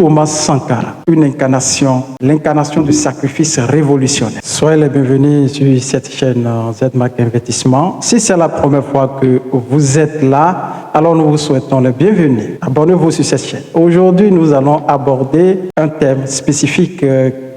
Thomas Sankara, une incarnation, l'incarnation du sacrifice révolutionnaire. Soyez les bienvenus sur cette chaîne ZMAC Investissement. Si c'est la première fois que vous êtes là, alors nous vous souhaitons le bienvenue. Abonnez-vous sur cette chaîne. Aujourd'hui, nous allons aborder un thème spécifique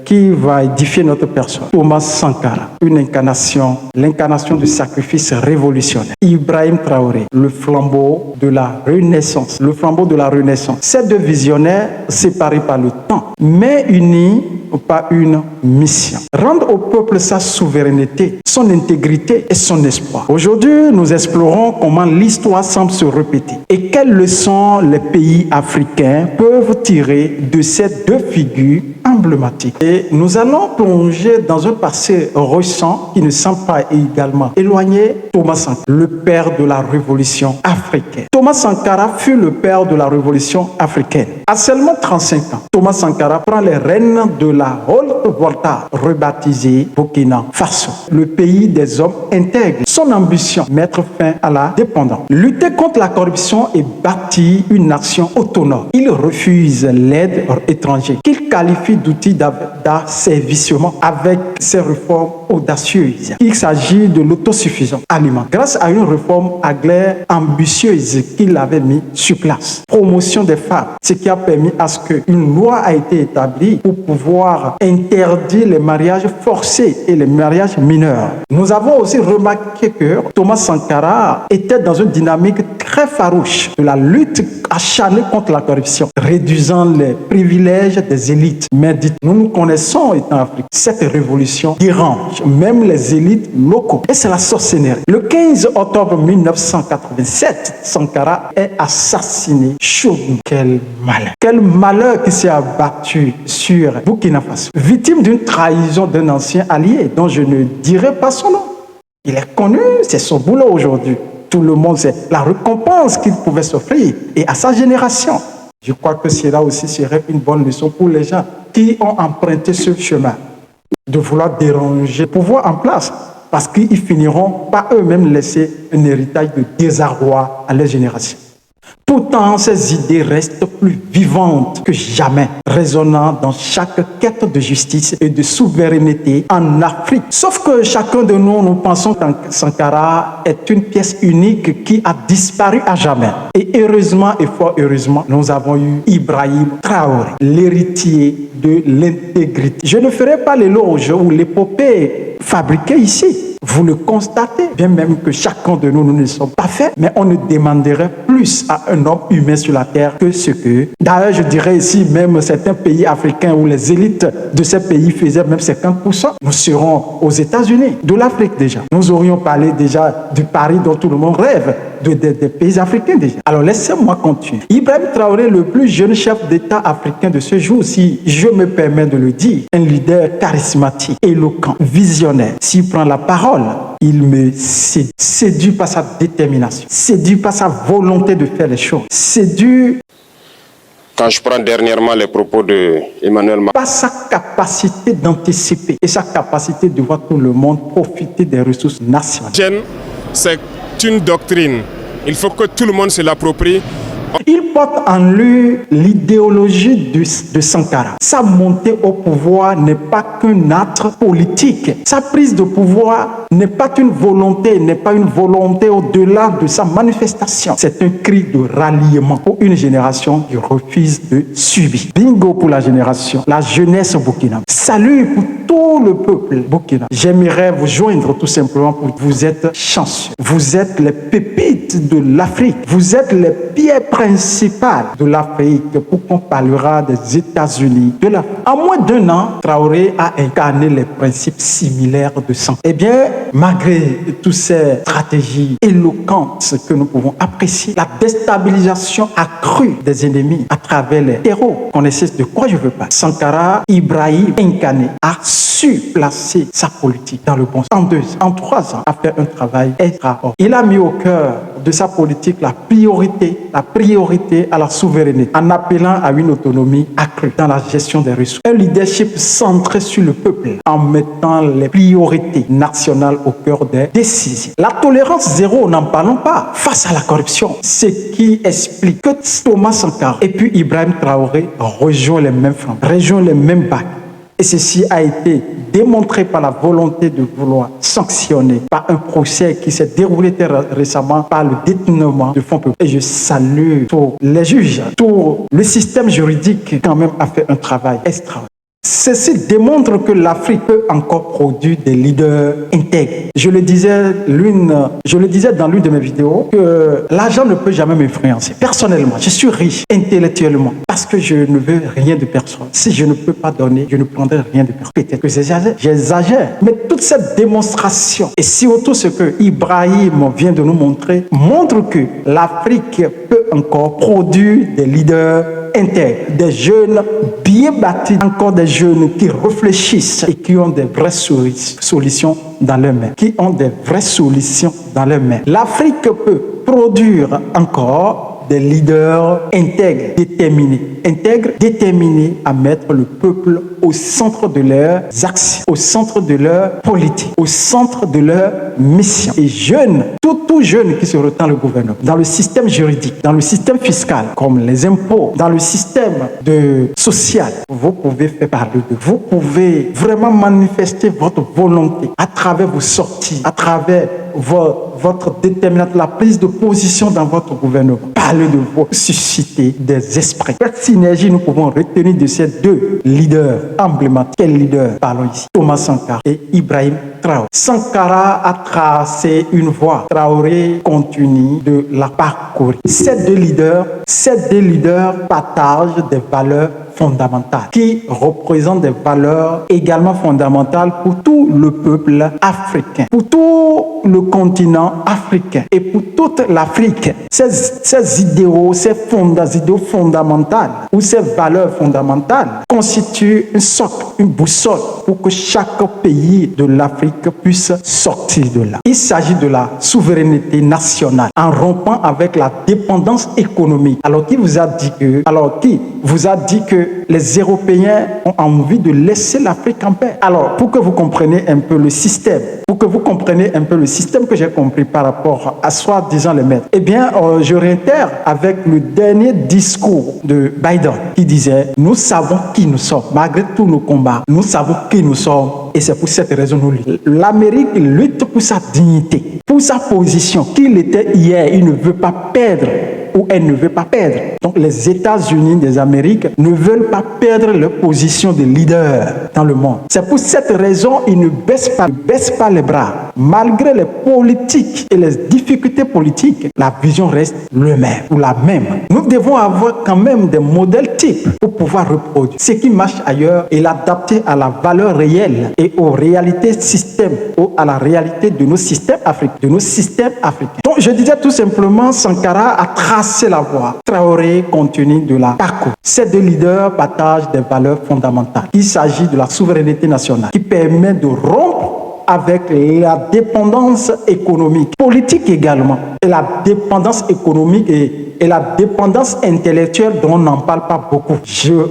qui va édifier notre personne. Thomas Sankara, une incarnation, l'incarnation du sacrifice révolutionnaire. Ibrahim Traoré, le flambeau de la Renaissance. Le flambeau de la Renaissance. Ces deux visionnaires séparés par le temps, mais unis par une mission. Rendre au peuple sa souveraineté, son intégrité et son espoir. Aujourd'hui, nous explorons comment l'histoire semble se répéter et quelles leçons les pays africains peuvent tirer de ces deux figures emblématiques. Et nous allons plonger dans un passé récent qui ne semble pas également éloigné. Thomas Sankara, le père de la révolution africaine. Thomas Sankara fut le père de la révolution africaine. À seulement 35 ans, Thomas Sankara prend les rênes de la Haute-Volta, rebaptisée Burkina Faso, le pays des hommes intègres. Son ambition, mettre fin à la dépendance, lutter contre la corruption et bâtir une nation autonome. Il refuse l'aide étrangère, qu'il qualifie d'outil d'asservissement avec ses réformes audacieuses. Il s'agit de l'autosuffisance alimentaire grâce à une réforme agraire ambitieuse qu'il avait mis sur place. Promotion des femmes, ce qui a permis à ce qu'une loi a été établie pour pouvoir interdire les mariages forcés et les mariages mineurs. Nous avons aussi remarqué que Thomas Sankara était dans une dynamique très farouche de la lutte acharnée contre la corruption, réduisant les privilèges des élites. Mais dites, nous connaissons étant Afrique, cette révolution dérange même les élites locaux. Et c'est la sorcellerie. Le 15 octobre 1987, Sankara est assassiné chaudement. Quel malheur. Quel malheur qui s'est abattu sur Burkina Faso. Victime d'une trahison d'un ancien allié dont je ne dirai pas son nom. Il est connu, c'est son boulot aujourd'hui. Tout le monde sait la récompense qu'il pouvait s'offrir et à sa génération. Je crois que cela aussi serait une bonne leçon pour les gens qui ont emprunté ce chemin de vouloir déranger le pouvoir en place parce qu'ils finiront par eux-mêmes laisser un héritage de désarroi à leur génération. Pourtant, ces idées restent plus vivantes que jamais, résonnant dans chaque quête de justice et de souveraineté en Afrique. Sauf que chacun de nous pensons que Sankara est une pièce unique qui a disparu à jamais. Et heureusement et fort heureusement, nous avons eu Ibrahim Traoré, l'héritier de l'intégrité. Je ne ferai pas l'éloge ou l'épopée fabriquée ici. Vous le constatez, bien même que chacun de nous, nous ne sommes pas faits, mais on ne demanderait plus à un homme humain sur la terre que ce que... D'ailleurs, je dirais ici, même certains pays africains où les élites de ces pays faisaient même 50%, nous serons aux États-Unis, de l'Afrique déjà. Nous aurions parlé déjà du Paris dont tout le monde rêve, des pays africains déjà. Alors laissez-moi continuer. Ibrahim Traoré, le plus jeune chef d'État africain de ce jour, si je me permets de le dire, un leader charismatique, éloquent, visionnaire. S'il prend la parole, il me séduit par sa détermination, séduit par sa volonté de faire les choses, séduit quand je prends dernièrement les propos de Emmanuel Macron, par sa capacité d'anticiper et sa capacité de voir tout le monde profiter des ressources nationales. C'est une doctrine. Il faut que tout le monde se l'approprie. Il porte en lui l'idéologie de Sankara. Sa montée au pouvoir n'est pas qu'un acte politique. Sa prise de pouvoir n'est pas une volonté au-delà de sa manifestation. C'est un cri de ralliement pour une génération qui refuse de subir. Bingo pour la génération, la jeunesse burkinabé. Salut pour tout le peuple burkinabé. J'aimerais vous joindre tout simplement pour vous êtes chanceux. Vous êtes les pépites de l'Afrique. Vous êtes les pierres principales de l'Afrique pour qu'on parlera des États-Unis de l'Afrique. En moins d'un an, Traoré a incarné les principes similaires de Sankara. Eh bien, malgré toutes ces stratégies éloquentes que nous pouvons apprécier, la déstabilisation accrue des ennemis à travers les terreaux, connaissez de quoi je veux pas. Sankara, Ibrahim incarné, a su placer sa politique dans le bon sens. En 3 ans, a fait un travail extraordinaire. Il a mis au cœur de sa politique la priorité à la souveraineté, en appelant à une autonomie accrue dans la gestion des ressources. Un leadership centré sur le peuple, en mettant les priorités nationales au cœur des décisions. La tolérance zéro, n'en parlons pas, face à la corruption. Ce qui explique que Thomas Sankara et puis Ibrahim Traoré rejoignent les mêmes fronts, rejoignent les mêmes bacs. Et ceci a été démontré par la volonté de vouloir sanctionner par un procès qui s'est déroulé très récemment par le détournement de fonds publics. Et je salue tous les juges, tout le système juridique qui quand même a fait un travail extraordinaire. Ceci démontre que l'Afrique peut encore produire des leaders intègres. Je le disais dans l'une de mes vidéos que l'argent ne peut jamais m'influencer. Personnellement, je suis riche intellectuellement parce que je ne veux rien de personne. Si je ne peux pas donner, je ne prendrai rien de personne. Peut-être que j'exagère, mais toute cette démonstration et surtout ce que Ibrahim vient de nous montrer montre que l'Afrique peut encore produire des leaders intègres, des jeunes bien bâtis, encore des jeunes qui réfléchissent et qui ont des vraies solutions dans leurs mains, L'Afrique peut produire encore des leaders intègres, déterminés à mettre le peuple au centre de leurs actions, au centre de leur politique, au centre de leur mission. Et jeunes, tout jeune qui se retient le gouvernement, dans le système juridique, dans le système fiscal, comme les impôts, dans le système social, vous pouvez faire parler de vous. Pouvez vraiment manifester votre volonté à travers vos sorties, à travers votre détermination, la prise de position dans votre gouvernement. Parlez de vous, susciter des esprits. Quelle synergie nous pouvons retenir de ces deux leaders emblématiques? Quels leaders parlons ici? Thomas Sankara et Ibrahim Traoré. Sankara a tracé une voie. Traoré continue de la parcourir. Ces deux leaders partagent des valeurs fondamentales qui représentent des valeurs également fondamentales pour tout le peuple africain, pour tout le continent africain et pour toute l'Afrique. Ces idéaux, idéaux fondamentaux ou ces valeurs fondamentales constituent une socle, une boussole pour que chaque pays de l'Afrique puisse sortir de là. Il s'agit de la souveraineté nationale en rompant avec la dépendance économique. Alors qui vous a dit que les Européens ont envie de laisser l'Afrique en paix? Alors, pour que vous compreniez un peu le système, que j'ai compris par rapport à soi-disant les maîtres, eh bien, je réitère avec le dernier discours de Biden qui disait « Nous savons qui nous sommes, malgré tous nos combats, nous savons qui nous sommes et c'est pour cette raison que nous luttons. » L'Amérique lutte pour sa dignité, pour sa position. Qu'il était hier, il ne veut pas perdre ou elle ne veut pas perdre. Donc les États-Unis des Amériques ne veulent pas perdre leur position de leader dans le monde. C'est pour cette raison qu'ils ne baissent pas les bras. Malgré les politiques et les difficultés politiques, la vision reste la même. Nous devons avoir quand même des modèles types pour pouvoir reproduire ce qui marche ailleurs et l'adapter à la valeur réelle et aux réalités système ou à la réalité de nos systèmes africains. Donc je disais tout simplement, Sankara a tracé la voie. Traoré continue de la parcours. Ces deux leaders partagent des valeurs fondamentales. Il s'agit de la souveraineté nationale qui permet de rompre avec la dépendance économique, politique également, et la dépendance économique et la dépendance intellectuelle dont on n'en parle pas beaucoup.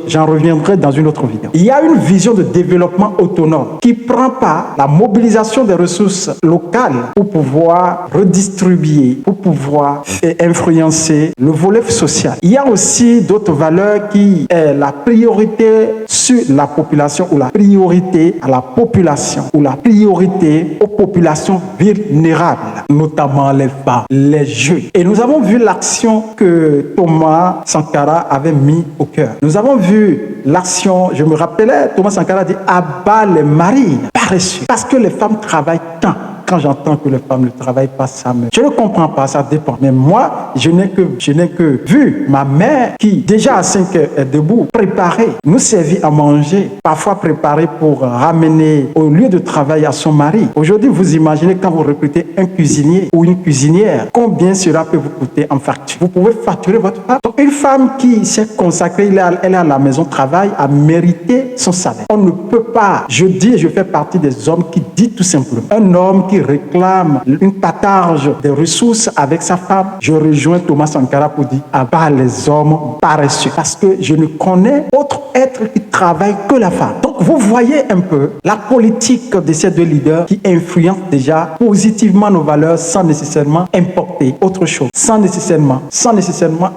J'en reviendrai dans une autre vidéo. Il y a une vision de développement autonome qui prend pas la mobilisation des ressources locales pour pouvoir redistribuer, pour pouvoir influencer le volet social. Il y a aussi d'autres valeurs qui est la priorité sur la population ou la priorité à la population ou la priorité aux populations vulnérables, notamment les femmes, les jeunes. Et nous avons vu l'action que Thomas Sankara avait mis au cœur. Nous avons vu l'action, je me rappelais, Thomas Sankara dit « abat les maris paresseux » parce que les femmes travaillent tant. quand j'entends que les femmes ne travaillent pas, ça me... Je ne comprends pas, ça dépend. Mais moi, je n'ai que vu ma mère qui, déjà à 5 heures, est debout, préparée, nous servit à manger, parfois préparée pour ramener au lieu de travail à son mari. Aujourd'hui, vous imaginez quand vous recrutez un cuisinier ou une cuisinière, combien cela peut vous coûter en facture. Vous pouvez facturer votre femme. Donc, une femme qui s'est consacrée, elle est à la maison, travaille, a mérité son salaire. On ne peut pas, je dis, je fais partie des hommes qui dit tout simplement, un homme qui réclame une partage des ressources avec sa femme, je rejoins Thomas Sankara pour dire, à part les hommes paresseux, parce que je ne connais autre être qui travaille que la femme. Donc vous voyez un peu la politique de ces deux leaders qui influencent déjà positivement nos valeurs sans nécessairement importer autre chose, sans nécessairement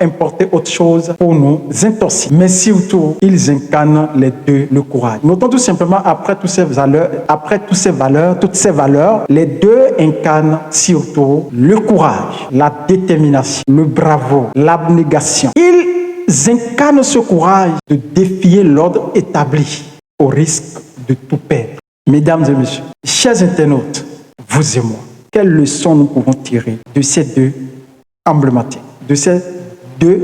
importer autre chose pour nous intoxiquer. Mais surtout, ils incarnent les deux le courage. Notons tout simplement, après toutes ces valeurs, les deux incarnent surtout le courage, la détermination, le bravo, l'abnégation. Ils incarnent ce courage de défier l'ordre établi au risque de tout perdre. Mesdames et messieurs, chers internautes, vous et moi, quelles leçons nous pouvons tirer de ces deux emblématiques, de ces deux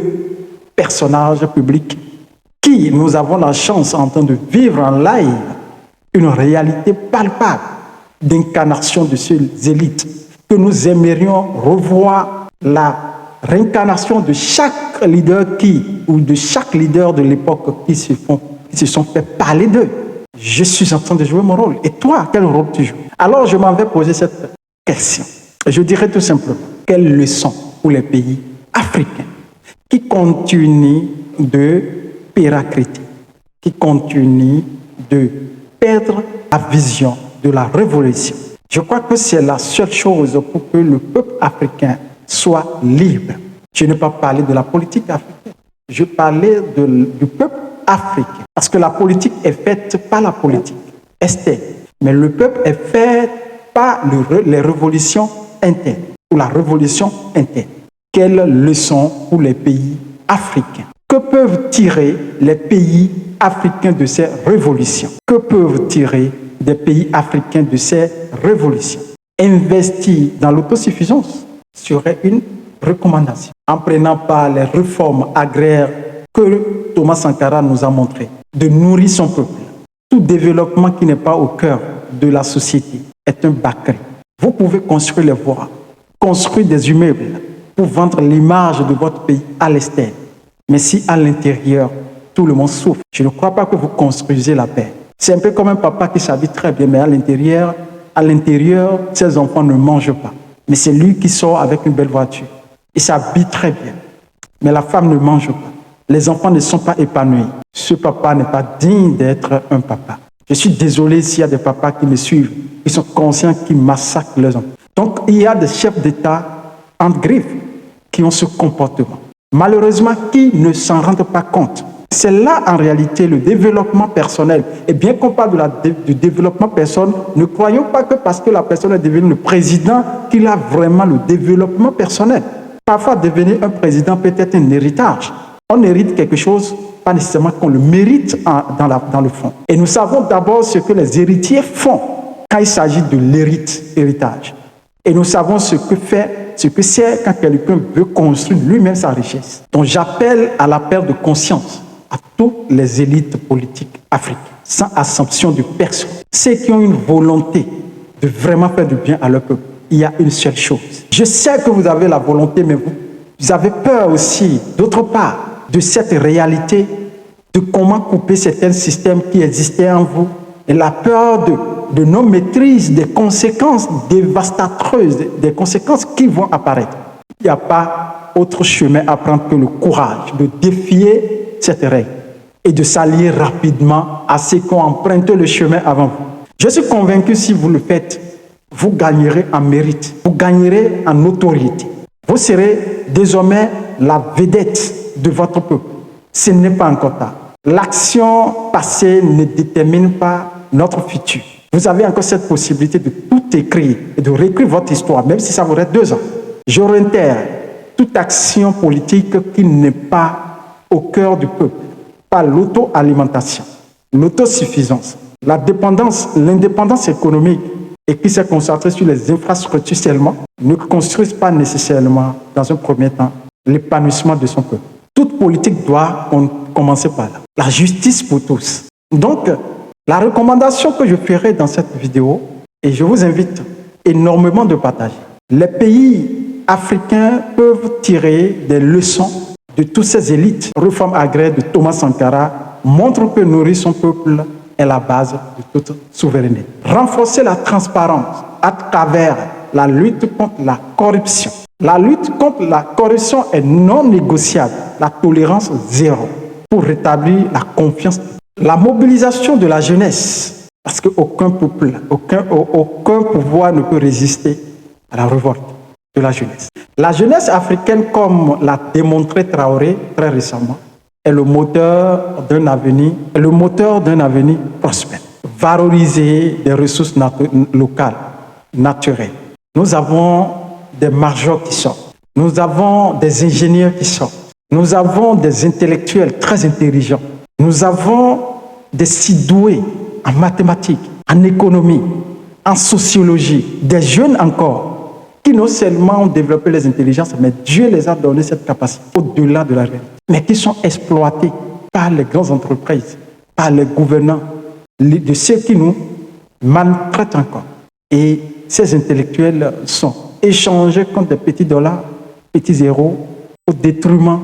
personnages publics qui, nous avons la chance en train de vivre en live une réalité palpable d'incarnation de ces élites, que nous aimerions revoir la réincarnation de chaque leader de chaque leader de l'époque qui se sont fait parler d'eux. Je suis en train de jouer mon rôle. Et toi, quel rôle tu joues? Alors, je m'en vais poser cette question. Je dirais tout simplement, quelle leçon pour les pays africains qui continuent de péricliter, qui continuent de perdre la vision de la révolution. Je crois que c'est la seule chose pour que le peuple africain soit libre. Je n'ai pas parlé de la politique africaine. Je parlais du peuple africain. Parce que la politique est faite par la politique externe. Mais le peuple est fait par les révolutions internes ou la révolution interne. Quelle leçon pour les pays africains? Que peuvent tirer les pays africains de ces révolutions? Que peuvent tirer des pays africains de ces révolutions? Investir dans l'autosuffisance serait une recommandation. En prenant par les réformes agraires que Thomas Sankara nous a montré, de nourrir son peuple. Tout développement qui n'est pas au cœur de la société est un bâclé. Vous pouvez construire les voies, construire des immeubles pour vendre l'image de votre pays à l'extérieur. Mais si à l'intérieur, tout le monde souffre, je ne crois pas que vous construisez la paix. C'est un peu comme un papa qui s'habille très bien, mais à l'intérieur, ses enfants ne mangent pas. Mais c'est lui qui sort avec une belle voiture. Il s'habille très bien, mais la femme ne mange pas. Les enfants ne sont pas épanouis. Ce papa n'est pas digne d'être un papa. Je suis désolé s'il y a des papas qui me suivent, qui sont conscients qu'ils massacrent leurs enfants. Donc, il y a des chefs d'État en griffes qui ont ce comportement. Malheureusement, qui ne s'en rendent pas compte. C'est là, en réalité, le développement personnel. Et bien qu'on parle du développement personnel, ne croyons pas que parce que la personne est devenue le président, qu'il a vraiment le développement personnel. Parfois, devenir un président peut être un héritage. On hérite quelque chose, pas nécessairement qu'on le mérite dans le fond. Et nous savons d'abord ce que les héritiers font quand il s'agit de l'héritage. Et nous savons ce que c'est quand quelqu'un veut construire lui-même sa richesse. Donc j'appelle à la perte de conscience à toutes les élites politiques africaines, sans assumption de personne. Ceux qui ont une volonté de vraiment faire du bien à leur peuple, il y a une seule chose. Je sais que vous avez la volonté, mais vous avez peur aussi, d'autre part, de cette réalité, de comment couper certains systèmes qui existaient en vous, et la peur de non-maîtrise des conséquences dévastatrices, des conséquences qui vont apparaître. Il n'y a pas autre chemin à prendre que le courage de défier cette règle et de s'allier rapidement à ceux qui ont emprunté le chemin avant vous. Je suis convaincu, si vous le faites, vous gagnerez en mérite, vous gagnerez en autorité. Vous serez désormais la vedette de votre peuple. Ce n'est pas encore tard. L'action passée ne détermine pas notre futur. Vous avez encore cette possibilité de tout écrire et de réécrire votre histoire, même si ça vous reste 2 ans. Je réitère, toute action politique qui n'est pas au cœur du peuple, pas l'auto-alimentation, l'autosuffisance, l'indépendance économique et qui s'est concentré sur les infrastructures seulement, ne construisent pas nécessairement, dans un premier temps, l'épanouissement de son peuple. Toute politique doit commencer par là. La justice pour tous. Donc, la recommandation que je ferai dans cette vidéo, et je vous invite énormément de partager, les pays africains peuvent tirer des leçons de toutes ces élites. Réforme agraire de Thomas Sankara montre que nourrir son peuple est la base de toute souveraineté. Renforcer la transparence à travers la lutte contre la corruption. La lutte contre la corruption est non négociable. La tolérance zéro pour rétablir la confiance. La mobilisation de la jeunesse, parce qu'aucun peuple, aucun pouvoir ne peut résister à la révolte de la jeunesse. La jeunesse africaine, comme l'a démontré Traoré très récemment, est le moteur d'un avenir prospère. Valoriser des ressources locales, naturelles. Nous avons des majors qui sortent. Nous avons des ingénieurs qui sortent. Nous avons des intellectuels très intelligents. Nous avons des si doués en mathématiques, en économie, en sociologie, des jeunes encore, qui non seulement ont développé les intelligences, mais Dieu les a donné cette capacité au-delà de la réalité, mais qui sont exploités par les grandes entreprises, par les gouvernants, de ceux qui nous maltraitent encore. Et ces intellectuels sont échangés contre des petits dollars, petits zéros, au détriment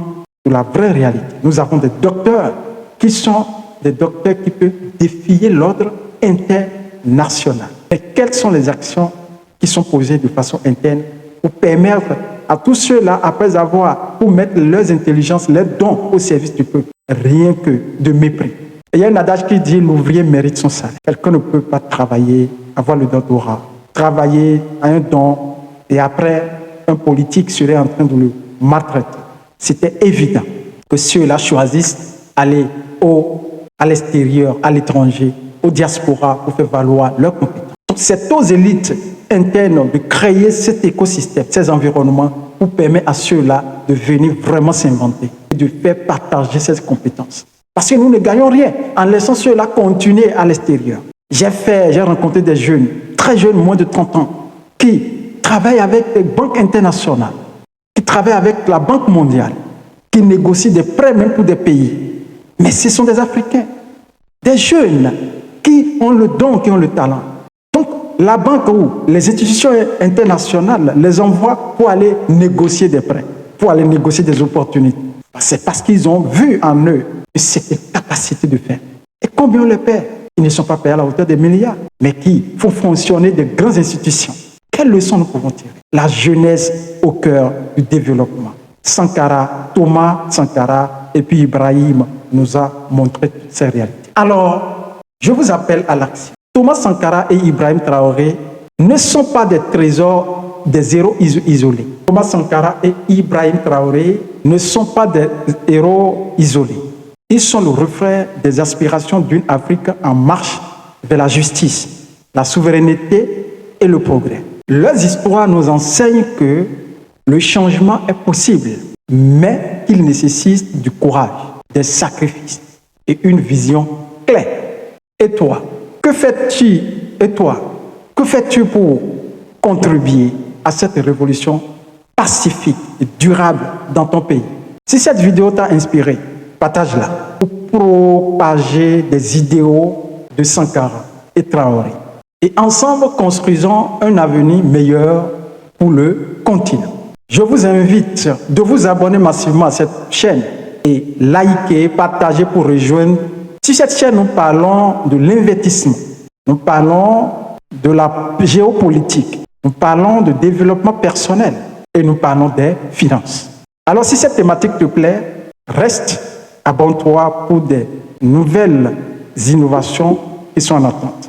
de la vraie réalité. Nous avons des docteurs qui sont des docteurs qui peuvent défier l'ordre international. Et quelles sont les actions qui sont posées de façon interne pour permettre à tous ceux-là, pour mettre leurs intelligences, leurs dons au service du peuple, rien que de mépris. Et il y a un adage qui dit l'ouvrier mérite son salaire. Quelqu'un ne peut pas travailler, avoir le doctorat, travailler à un don, et après, un politique serait en train de le maltraiter. C'était évident que ceux-là choisissent aller à l'extérieur, à l'étranger, aux diasporas pour faire valoir leurs compétences. Donc, c'est aux élites internes de créer cet écosystème, ces environnements pour permettre à ceux-là de venir vraiment s'inventer et de faire partager ces compétences. Parce que nous ne gagnons rien en laissant ceux-là continuer à l'extérieur. J'ai rencontré des jeunes, très jeunes, moins de 30 ans, qui travaillent avec des banques internationales, qui travaillent avec la Banque mondiale, qui négocient des prêts même pour des pays. Mais ce sont des Africains, des jeunes qui ont le don, qui ont le talent. Donc, la banque ou les institutions internationales les envoient pour aller négocier des prêts, pour aller négocier des opportunités. C'est parce qu'ils ont vu en eux cette capacité de faire. Et combien on les paie? Ils ne sont pas payés à la hauteur des milliards, mais qui font fonctionner de grandes institutions. Quelles leçons nous pouvons tirer? La jeunesse au cœur du développement. Sankara, Thomas Sankara et puis Ibrahim nous a montré toutes ces réalités. Alors, je vous appelle à l'action. Thomas Sankara et Ibrahim Traoré ne sont pas des trésors, des héros isolés. Thomas Sankara et Ibrahim Traoré ne sont pas des héros isolés. Ils sont le reflet des aspirations d'une Afrique en marche vers la justice, la souveraineté et le progrès. Leurs histoires nous enseignent que le changement est possible, mais qu'il nécessite du courage, des sacrifices et une vision claire. Et toi, que fais-tu? Et toi, que fais-tu pour contribuer à cette révolution pacifique et durable dans ton pays? Si cette vidéo t'a inspiré, partage-la pour propager des idéaux de Sankara et Traoré. Et ensemble, construisons un avenir meilleur pour le continent. Je vous invite de vous abonner massivement à cette chaîne et liker, partager pour rejoindre. Sur cette chaîne, nous parlons de l'investissement, nous parlons de la géopolitique, nous parlons de développement personnel et nous parlons des finances. Alors, si cette thématique te plaît, reste, abonne-toi pour des nouvelles innovations qui sont en attente.